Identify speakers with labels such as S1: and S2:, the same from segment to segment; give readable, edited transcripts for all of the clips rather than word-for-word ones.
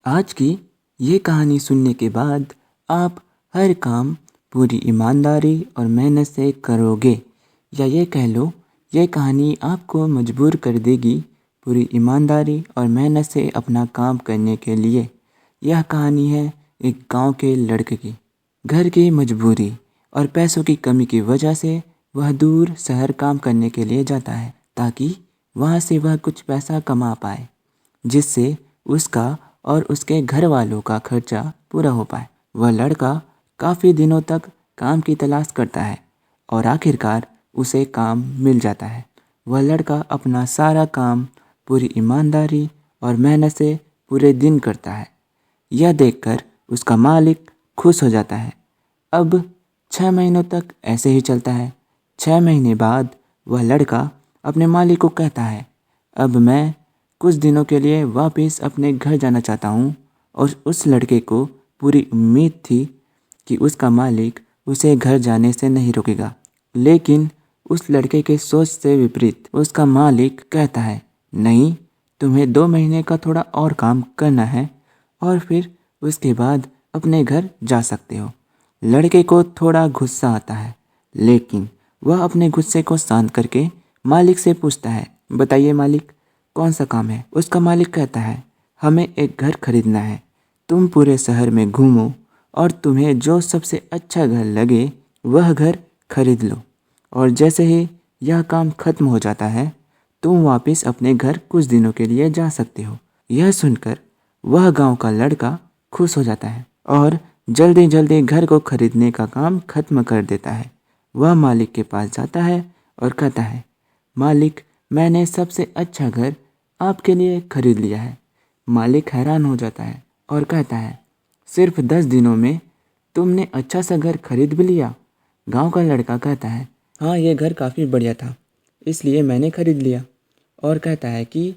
S1: आज की ये कहानी सुनने के बाद आप हर काम पूरी ईमानदारी और मेहनत से करोगे, या ये कह लो ये कहानी आपको मजबूर कर देगी पूरी ईमानदारी और मेहनत से अपना काम करने के लिए। यह कहानी है एक गांव के लड़के की। घर की मजबूरी और पैसों की कमी की वजह से वह दूर शहर काम करने के लिए जाता है, ताकि वहाँ से वह कुछ पैसा कमा पाए, जिससे उसका और उसके घर वालों का खर्चा पूरा हो पाए। वह लड़का काफ़ी दिनों तक काम की तलाश करता है और आखिरकार उसे काम मिल जाता है। वह लड़का अपना सारा काम पूरी ईमानदारी और मेहनत से पूरे दिन करता है। यह देखकर उसका मालिक खुश हो जाता है। अब 6 महीनों तक ऐसे ही चलता है। 6 महीने बाद वह लड़का अपने मालिक को कहता है, अब मैं कुछ दिनों के लिए वापस अपने घर जाना चाहता हूँ। और उस लड़के को पूरी उम्मीद थी कि उसका मालिक उसे घर जाने से नहीं रोकेगा, लेकिन उस लड़के के सोच से विपरीत उसका मालिक कहता है, नहीं, तुम्हें 2 महीने का थोड़ा और काम करना है और फिर उसके बाद अपने घर जा सकते हो। लड़के को थोड़ा गुस्सा आता है, लेकिन वह अपने गुस्से को शांत करके मालिक से पूछता है, बताइए मालिक, कौन सा काम है। उसका मालिक कहता है, हमें एक घर खरीदना है। तुम पूरे शहर में घूमो और तुम्हें जो सबसे अच्छा घर लगे वह घर खरीद लो, और जैसे ही यह काम खत्म हो जाता है तुम वापस अपने घर कुछ दिनों के लिए जा सकते हो। यह सुनकर वह गांव का लड़का खुश हो जाता है और जल्दी जल्दी घर को खरीदने का काम खत्म कर देता है। वह मालिक के पास जाता है और कहता है, मालिक, मैंने सबसे अच्छा घर आपके लिए खरीद लिया है। मालिक हैरान हो जाता है और कहता है, सिर्फ 10 दिनों में तुमने अच्छा सा घर खरीद भी लिया। गांव का लड़का कहता है, हाँ, ये घर काफ़ी बढ़िया था, इसलिए मैंने खरीद लिया। और कहता है कि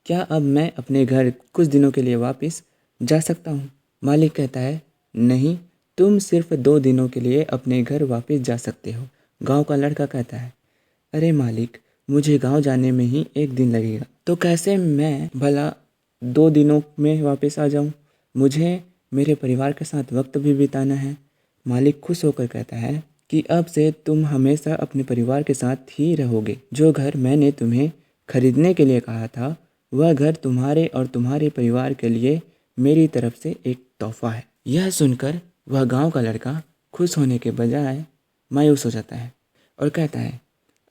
S1: क्या अब मैं अपने घर कुछ दिनों के लिए वापस जा सकता हूँ। मालिक कहता है, नहीं, तुम सिर्फ 2 दिनों के लिए अपने घर वापस जा सकते हो। गांव का लड़का कहता है, अरे मालिक, मुझे गांव जाने में ही 1 दिन लगेगा, तो कैसे मैं भला 2 दिनों में वापस आ जाऊं। मुझे मेरे परिवार के साथ वक्त भी बिताना है। मालिक खुश होकर कहता है कि अब से तुम हमेशा अपने परिवार के साथ ही रहोगे। जो घर मैंने तुम्हें खरीदने के लिए कहा था वह घर तुम्हारे और तुम्हारे परिवार के लिए मेरी तरफ से एक तोहफा है। यह सुनकर वह गांव का लड़का खुश होने के बजाय मायूस हो जाता है और कहता है,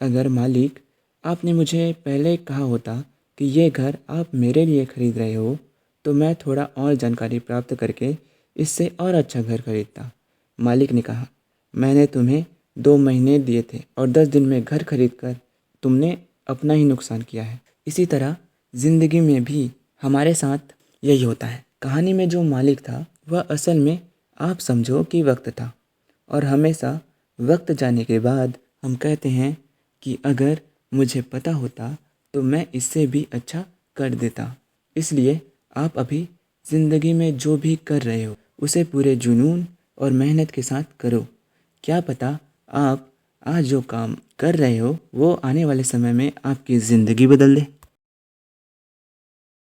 S1: अगर मालिक, आपने मुझे पहले कहा होता कि ये घर आप मेरे लिए खरीद रहे हो, तो मैं थोड़ा और जानकारी प्राप्त करके इससे और अच्छा घर खरीदता। मालिक ने कहा, मैंने तुम्हें 2 महीने दिए थे और 10 दिन में घर खरीद कर तुमने अपना ही नुकसान किया है। इसी तरह ज़िंदगी में भी हमारे साथ यही होता है। कहानी में जो मालिक था वह असल में आप समझो कि वक्त था, और हमेशा वक्त जाने के बाद हम कहते हैं कि अगर मुझे पता होता तो मैं इससे भी अच्छा कर देता। इसलिए आप अभी ज़िंदगी में जो भी कर रहे हो उसे पूरे जुनून और मेहनत के साथ करो। क्या पता आप आज जो काम कर रहे हो वो आने वाले समय में आपकी ज़िंदगी बदल दे।